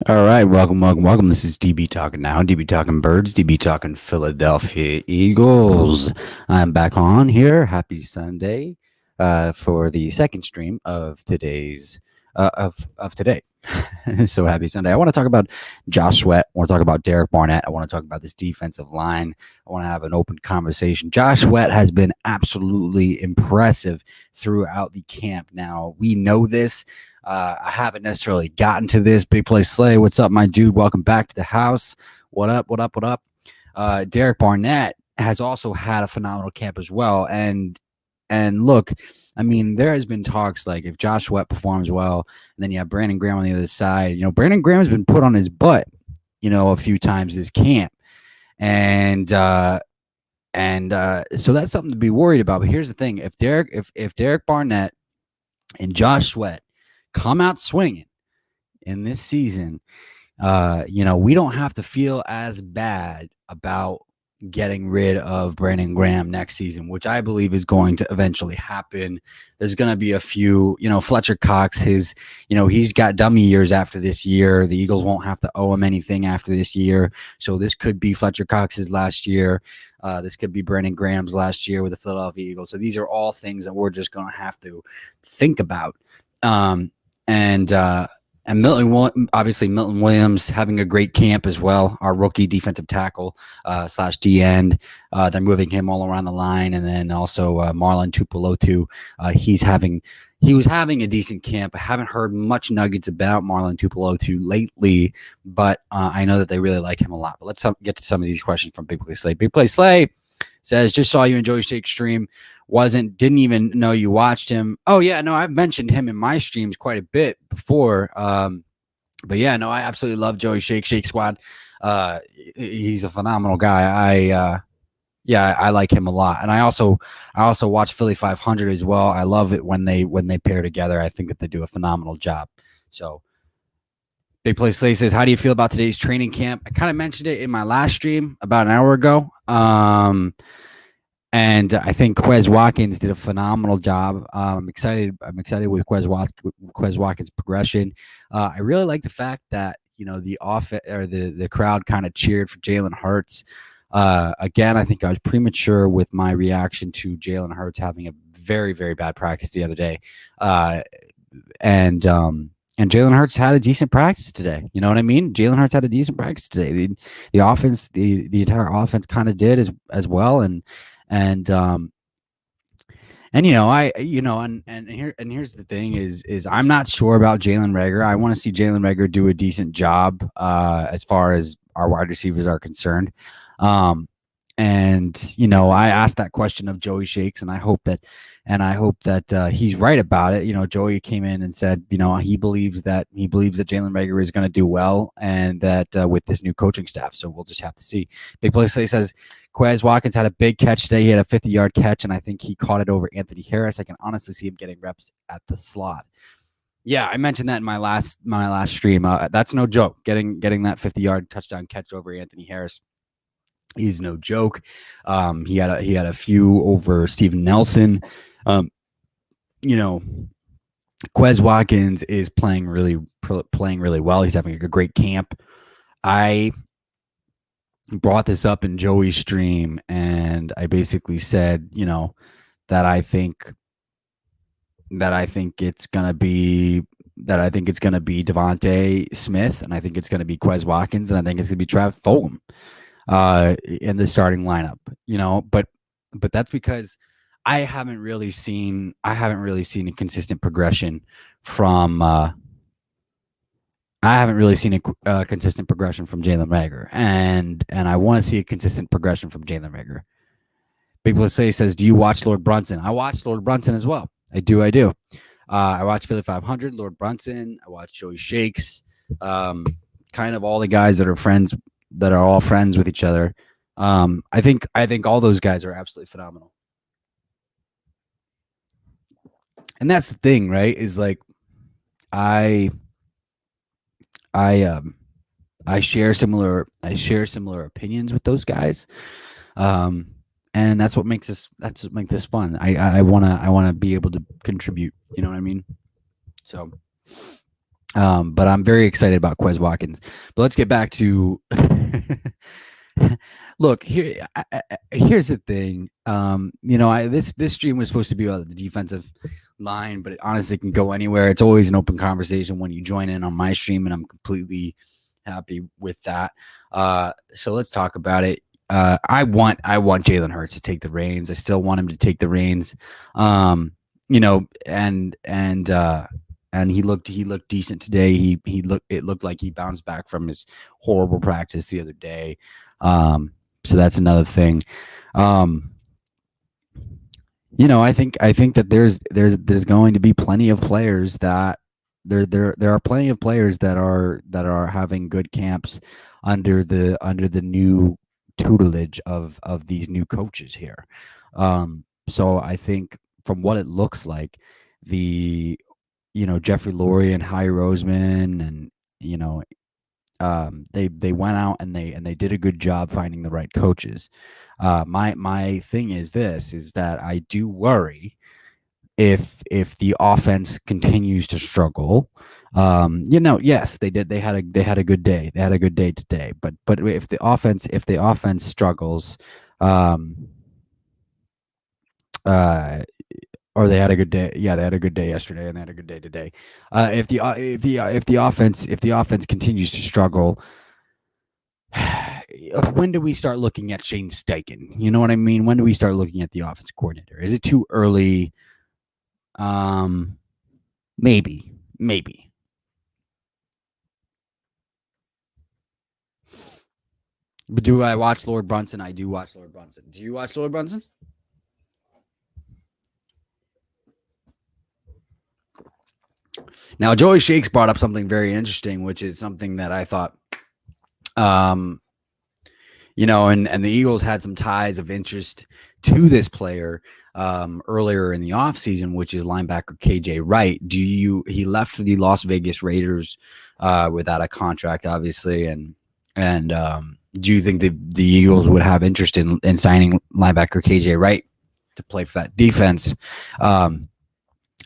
All right, welcome. This is DB Talking Now, DB Talking Birds, DB Talking Philadelphia Eagles. I'm back on here. Happy Sunday for the second stream of today's of today. So happy Sunday. I want to talk about Josh Sweat. I want to talk about Derek Barnett. I want to talk about this defensive line. I want to have an open conversation. Josh Sweat has been absolutely impressive throughout the camp. Now, we know this. I haven't necessarily gotten to this. Big Play Slay, what's up, my dude? Welcome back to the house. What up? What up? What up? Derek Barnett has also had a phenomenal camp as well. And look, I mean, there has been talks like if Josh Sweat performs well, and then you have Brandon Graham on the other side. Brandon Graham has been put on his butt, a few times this camp, and so that's something to be worried about. But here's the thing: if Derek Barnett and Josh Sweat come out swinging in this season, we don't have to feel as bad about getting rid of Brandon Graham next season, which I believe is going to eventually happen. There's going to be a few, Fletcher Cox, he's got dummy years after this year. The Eagles won't have to owe him anything after this year. So this could be Fletcher Cox's last year. This could be Brandon Graham's last year with the Philadelphia Eagles. So these are all things that we're just going to have to think about. And Milton Williams having a great camp as well. Our rookie defensive tackle / D end. They're moving him all around the line, and then also Marlon Tupelotu. He was having a decent camp. I haven't heard much nuggets about Marlon Tupelotu lately, but I know that they really like him a lot. But let's get to some of these questions from Big Play Slay. Big Play Slay says, just saw you in Joey Shake's stream. Didn't even know you watched him. Oh yeah, no, I've mentioned him in my streams quite a bit before. But yeah, no, I absolutely love Joey Shake Squad. He's a phenomenal guy. I like him a lot, and I also watch Philly 500 as well. I love it when they pair together. I think that they do a phenomenal job. So, Big Play Slay says, how do you feel about today's training camp? I kind of mentioned it in my last stream about an hour ago. And I think Quez Watkins did a phenomenal job. I'm excited with Quez Watkins' progression. I really like the fact that the crowd kind of cheered for Jalen Hurts. Again, I think I was premature with my reaction to Jalen Hurts having a very, very bad practice the other day. And Jalen Hurts had a decent practice today. You know what I mean? Jalen Hurts had a decent practice today. The offense, the entire offense kind of did as well. And here's the thing is I'm not sure about Jalen Reagor. I want to see Jalen Reagor do a decent job as far as our wide receivers are concerned. I asked that question of Joey Shakes, and I hope that he's right about it. Joey came in and said, he believes that Jalen Reagor is going to do well, and that with this new coaching staff. So we'll just have to see. Big Play says Quez Watkins had a big catch today. He had a 50-yard catch, and I think he caught it over Anthony Harris. I can honestly see him getting reps at the slot. Yeah, I mentioned that in my last stream. That's no joke. Getting that 50-yard touchdown catch over Anthony Harris. He's no joke. He had a few over Steven Nelson. Quez Watkins is playing really well. He's having a great camp. I brought this up in Joey's stream, and I basically said, that I think it's gonna be Devontae Smith, and I think it's gonna be Quez Watkins, and I think it's gonna be Travis Fulgham in the starting lineup, but that's because I haven't really seen a consistent progression from Jalen Reagor, and I want to see a consistent progression from Jalen Reagor. Big Blue says, do you watch Lord Brunson? I watch Lord Brunson as well. I do. I watch Philly 500, Lord Brunson. I watch Joey Shakes, kind of all the guys that are all friends with each other. I think all those guys are absolutely phenomenal. And that's the thing, right? Is like I share similar opinions with those guys. And that's what makes this fun. I wanna be able to contribute, you know what I mean? So But I'm very excited about Quez Watkins. But let's get back to look here. Here's the thing. This stream was supposed to be about the defensive line, but it honestly can go anywhere. It's always an open conversation when you join in on my stream, and I'm completely happy with that. So let's talk about it. I want Jalen Hurts to take the reins. I still want him to take the reins. Um, you know, and he looked decent today. It looked like he bounced back from his horrible practice the other day. So that's another thing. I think that there's going to be plenty of players that there are plenty of players that are having good camps under the new tutelage of these new coaches here. So I think from what it looks like, the Jeffrey Lurie and Howie Roseman, and they went out and they did a good job finding the right coaches. My thing is that I do worry if the offense continues to struggle. Yes, they had a good day. They had a good day today. But if the offense struggles, uh, or they had a good day. Yeah, they had a good day yesterday, and they had a good day today. If the offense continues to struggle, when do we start looking at Shane Steichen? You know what I mean? When do we start looking at the offense coordinator? Is it too early? Maybe. But do I watch Lord Brunson? I do watch Lord Brunson. Do you watch Lord Brunson? Now, Joey Shakes brought up something very interesting, which is something that I thought, and the Eagles had some ties of interest to this player earlier in the offseason, which is linebacker KJ Wright. He left the Las Vegas Raiders without a contract, obviously, and do you think the Eagles would have interest in signing linebacker KJ Wright to play for that defense?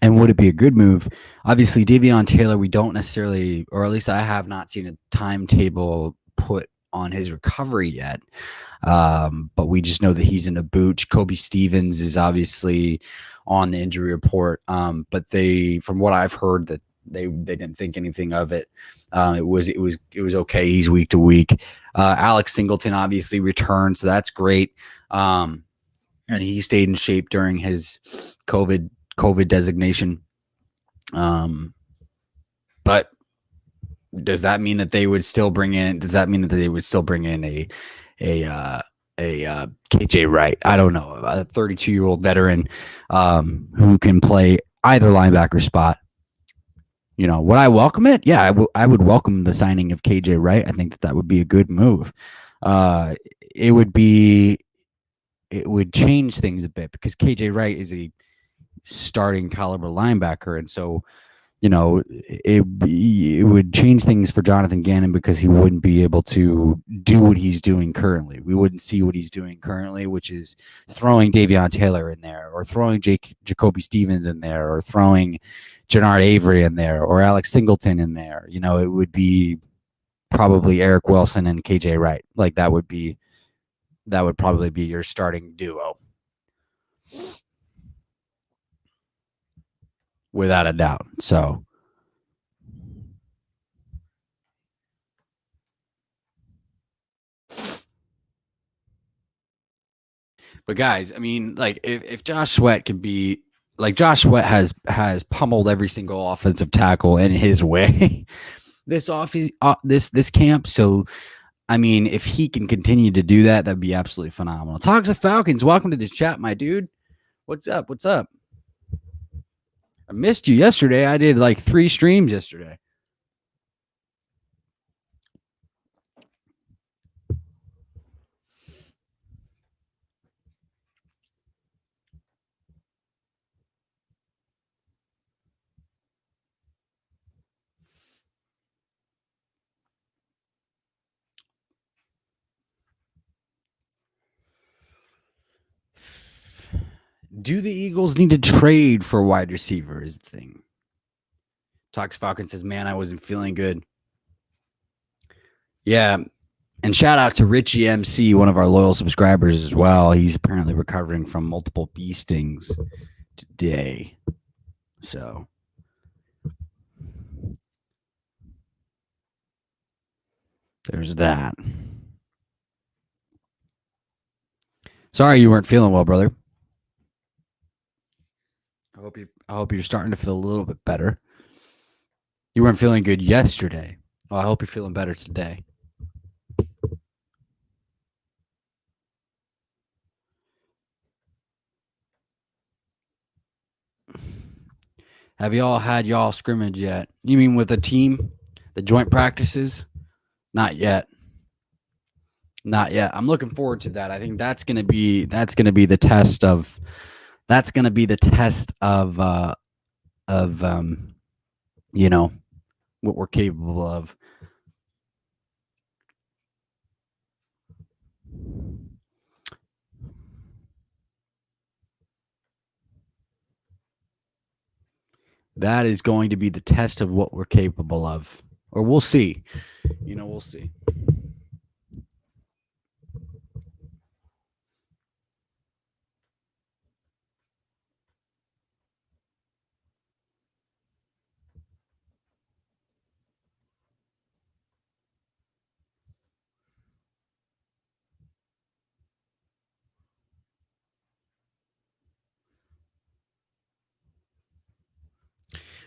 And would it be a good move? Obviously, Davion Taylor, we don't necessarily, or at least I have not seen a timetable put on his recovery yet. But we just know that he's in a boot. Jacoby Stevens is obviously on the injury report. But from what I've heard, that they didn't think anything of it. It was okay. He's week to week. Alex Singleton obviously returned, so that's great. And he stayed in shape during his COVID designation. But does that mean that they would still bring in? Does that mean that they would still bring in a KJ Wright? I don't know, a 32-year-old veteran who can play either linebacker spot. Would I welcome it? Yeah, I would welcome the signing of KJ Wright. I think that would be a good move. It would change things a bit because KJ Wright is a starting caliber linebacker, and so it would change things for Jonathan Gannon because he wouldn't be able to do what he's doing currently. We wouldn't see what he's doing currently, which is throwing Davion Taylor in there, or throwing Jacoby Stevens in there, or throwing Jannard Avery in there, or Alex Singleton in there. It would be probably Eric Wilson and KJ Wright. Like that would probably be your starting duo, without a doubt. So, but guys, I mean, like if Josh Sweat can be like Josh Sweat has pummeled every single offensive tackle in his way this camp. So, I mean, if he can continue to do that, that'd be absolutely phenomenal. Toxic Falcons, welcome to this chat, my dude. What's up? I missed you yesterday. I did like 3 streams yesterday. Do the Eagles need to trade for wide receiver is the thing. Talks Falcon says, man, I wasn't feeling good. Yeah. And shout out to Richie MC, one of our loyal subscribers as well. He's apparently recovering from multiple bee stings today. So there's that. Sorry you weren't feeling well, brother. I hope you're starting to feel a little bit better. You weren't feeling good yesterday. Well, I hope you're feeling better today. Have y'all had y'all scrimmage yet? You mean with a team? The joint practices? Not yet. Not yet. I'm looking forward to that. I think that's gonna be the test of you know, what we're capable of. That is going to be the test of what we're capable of. Or we'll see. We'll see.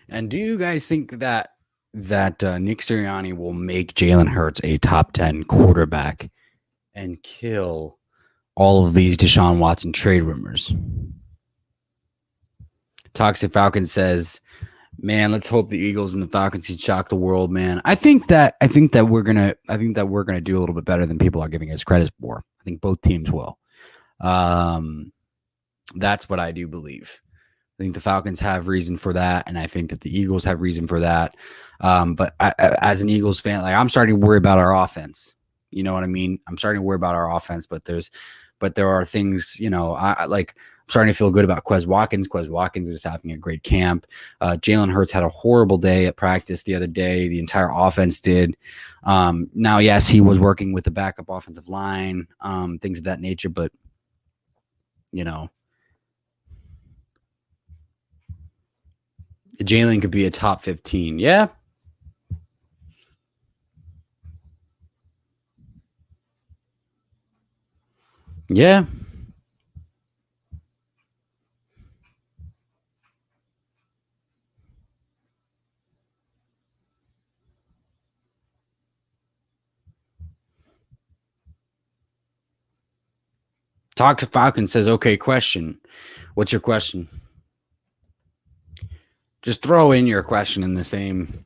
And do you guys think that Nick Sirianni will make Jalen Hurts a top 10 quarterback and kill all of these Deshaun Watson trade rumors? Toxic Falcon says, "Man, let's hope the Eagles and the Falcons can shock the world, man." I think that we're gonna do a little bit better than people are giving us credit for. I think both teams will. That's what I do believe. I think the Falcons have reason for that, and I think that the Eagles have reason for that. But as an Eagles fan, like, I'm starting to worry about our offense. You know what I mean? I'm starting to worry about our offense, but there are things, I'm starting to feel good about Quez Watkins. Quez Watkins is having a great camp. Jalen Hurts had a horrible day at practice the other day. The entire offense did. Now, yes, he was working with the backup offensive line, things of that nature, but Jalen could be a top 15. Yeah. Yeah. Talk to Falcon says, okay, question. What's your question? Just throw in your question in the same.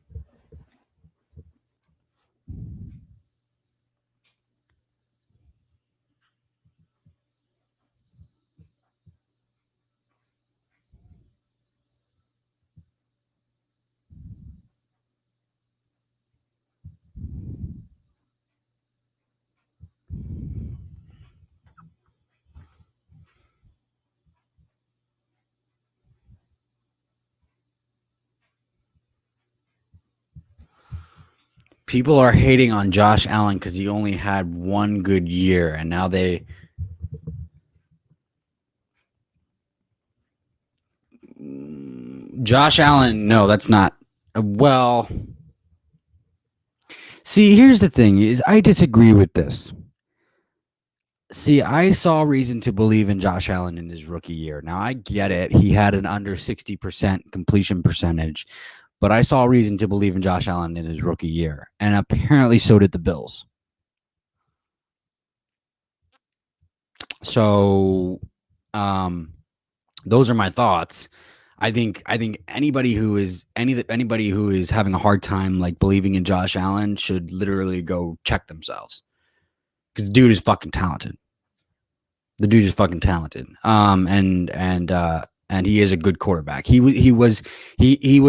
People are hating on Josh Allen because he only had one good year, and now Josh Allen, no, that's not. Well, see, here's the thing: is I disagree with this. See, I saw reason to believe in Josh Allen in his rookie year. Now, I get it; he had an under 60% completion percentage, but I saw reason to believe in Josh Allen in his rookie year, and apparently so did the Bills. So, those are my thoughts. I think anybody who is having a hard time like believing in Josh Allen should literally go check themselves, because the dude is fucking talented. And he is a good quarterback. He was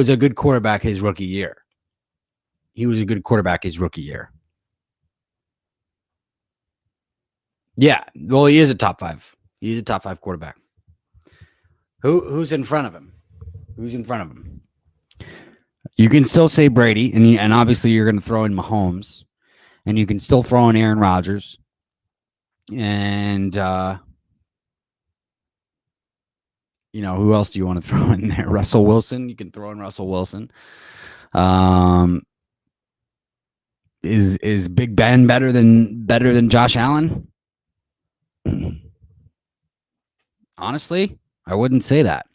a good quarterback his rookie year. Yeah, well, he is a top 5. He's a top 5 quarterback. Who's in front of him? You can still say Brady, and obviously you're going to throw in Mahomes, and you can still throw in Aaron Rodgers, and who else do you want to throw in there? Russell Wilson. You can throw in Russell Wilson. Is Big Ben better than Josh Allen? Honestly, I wouldn't say that.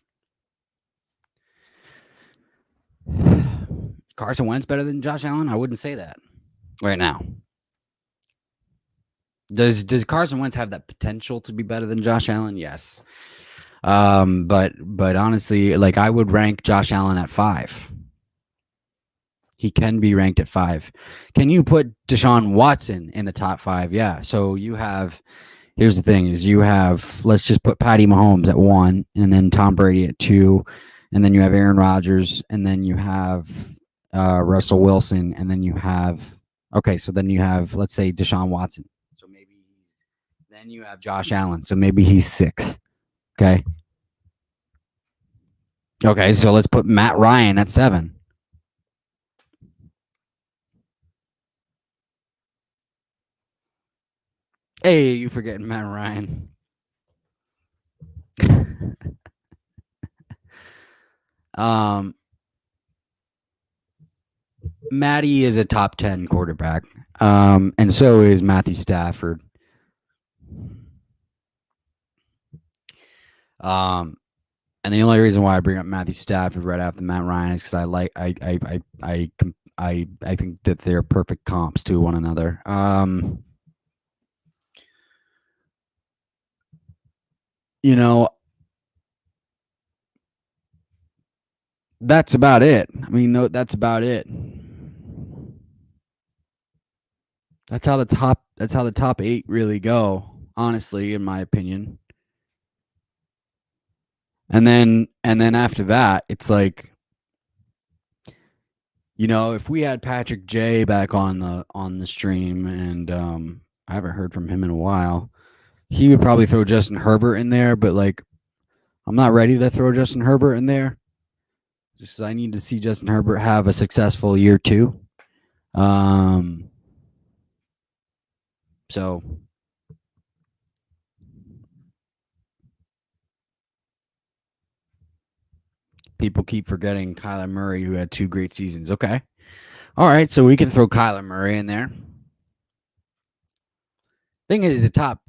Carson Wentz better than Josh Allen? I wouldn't say that right now. Does Carson Wentz have that potential to be better than Josh Allen? Yes. But honestly, like, I would rank Josh Allen at 5. He can be ranked at 5. Can you put Deshaun Watson in the top 5? Yeah. So here's the thing: is you have, let's just put Patty Mahomes at 1, and then Tom Brady at 2, and then you have Aaron Rodgers, and then you have Russell Wilson, and then you have let's say Deshaun Watson. So maybe then you have Josh Allen. So maybe he's 6. Okay. Okay. So let's put Matt Ryan at 7. Hey, you forgetting Matt Ryan? Matty is a top 10 quarterback, and so is Matthew Stafford. And the only reason why I bring up Matthew Stafford right after Matt Ryan is because I think that they're perfect comps to one another. That's about it. I mean, no, that's about it. That's how the top 8 really go, honestly, in my opinion. And then after that, it's like, if we had Patrick J back on the stream, and I haven't heard from him in a while, he would probably throw Justin Herbert in there, but like, I'm not ready to throw Justin Herbert in there. Just I need to see Justin Herbert have a successful year 2. So people keep forgetting Kyler Murray, who had 2 great seasons. Okay. All right, so we can throw Kyler Murray in there. Thing is, the top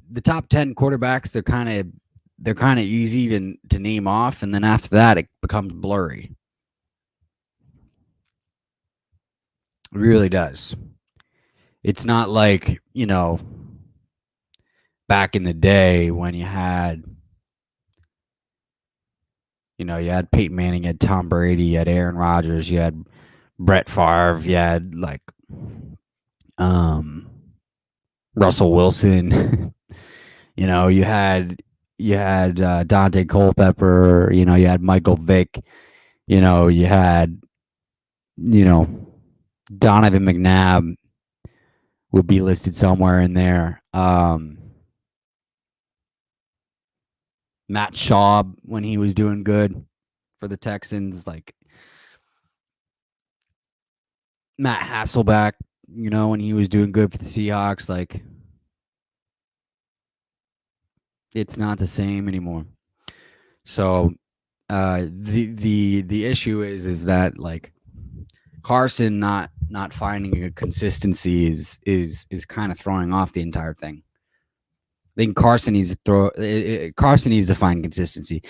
10 quarterbacks, they're kind of easy to name off, and then after that, it becomes blurry. It really does. It's not like, back in the day when you had Peyton Manning, you had Tom Brady, you had Aaron Rodgers, you had Brett Favre, you had like Russell Wilson. You had Dante Culpepper. You had Michael Vick. You had Donovan McNabb would be listed somewhere in there. Matt Schaub, when he was doing good for the Texans, like Matt Hasselbeck, when he was doing good for the Seahawks, like, it's not the same anymore. So the issue is that, like, Carson not finding a consistency is kind of throwing off the entire thing. I think Carson needs to find consistency.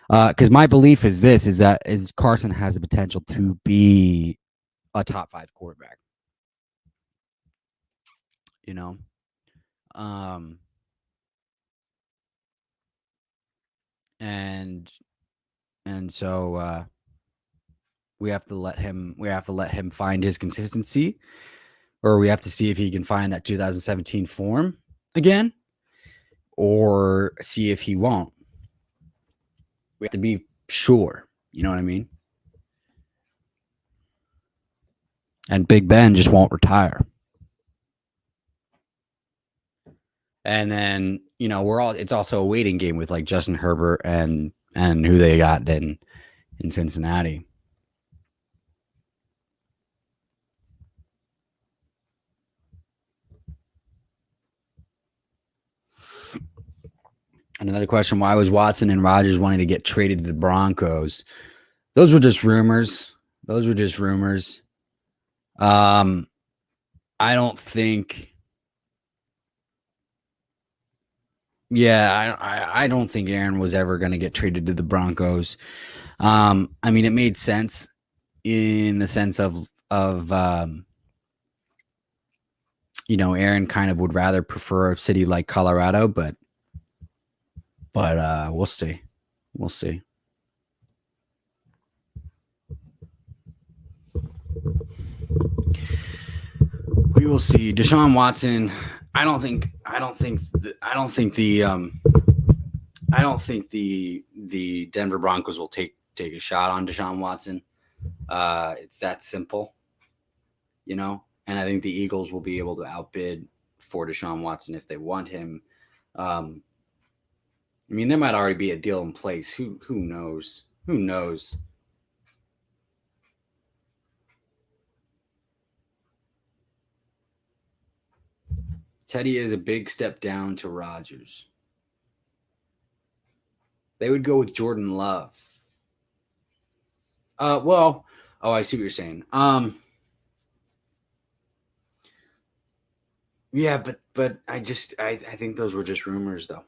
Because my belief is that Carson has the potential to be a top 5 quarterback. And so we have to let him find his consistency, or we have to see if he can find that 2017 form again, or see if he won't. We have to be sure. You know what I mean? And Big Ben just won't retire. And then, it's also a waiting game with like Justin Herbert and who they got in Cincinnati. Another question: why was Watson and Rodgers wanting to get traded to the Broncos? Those were just rumors. Those were just rumors. I don't think. Yeah, I don't think Aaron was ever going to get traded to the Broncos. I mean, it made sense in the sense of Aaron kind of would rather prefer a city like Colorado, but we'll see. We'll see. We will see. Deshaun Watson. I don't think the Denver Broncos will take a shot on Deshaun Watson. It's that simple, and I think the Eagles will be able to outbid for Deshaun Watson if they want him. I mean, there might already be a deal in place. Who knows? Who knows? Teddy is a big step down to Rodgers. They would go with Jordan Love. I see what you're saying. Yeah, but I think those were just rumors, though.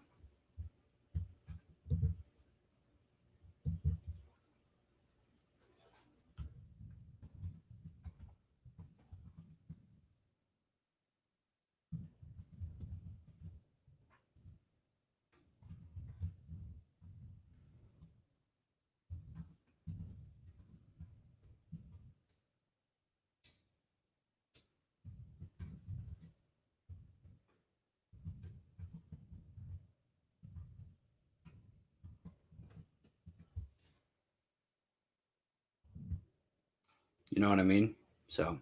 You know what I mean? So,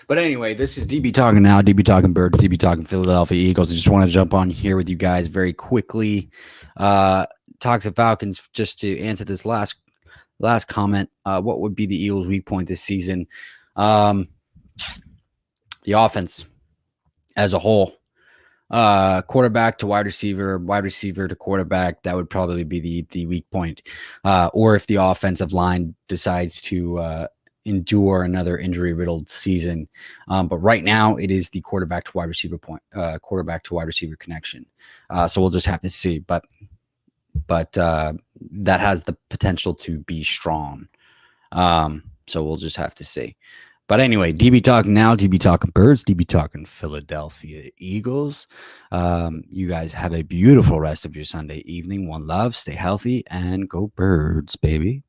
but anyway, this is DB talking now. DB talking Birds. DB talking Philadelphia Eagles. I just want to jump on here with you guys very quickly. Talks of Falcons. Just to answer this last comment. What would be the Eagles' weak point this season? The offense as a whole. Quarterback to wide receiver to quarterback, that would probably be the weak point. Or if the offensive line decides to endure another injury-riddled season. But right now, it is the quarterback to wide receiver connection. So we'll just have to see. But that has the potential to be strong. So we'll just have to see. But anyway, DB talking now, DB talking Birds, DB talking Philadelphia Eagles. You guys have a beautiful rest of your Sunday evening. One love, stay healthy, and go Birds, baby.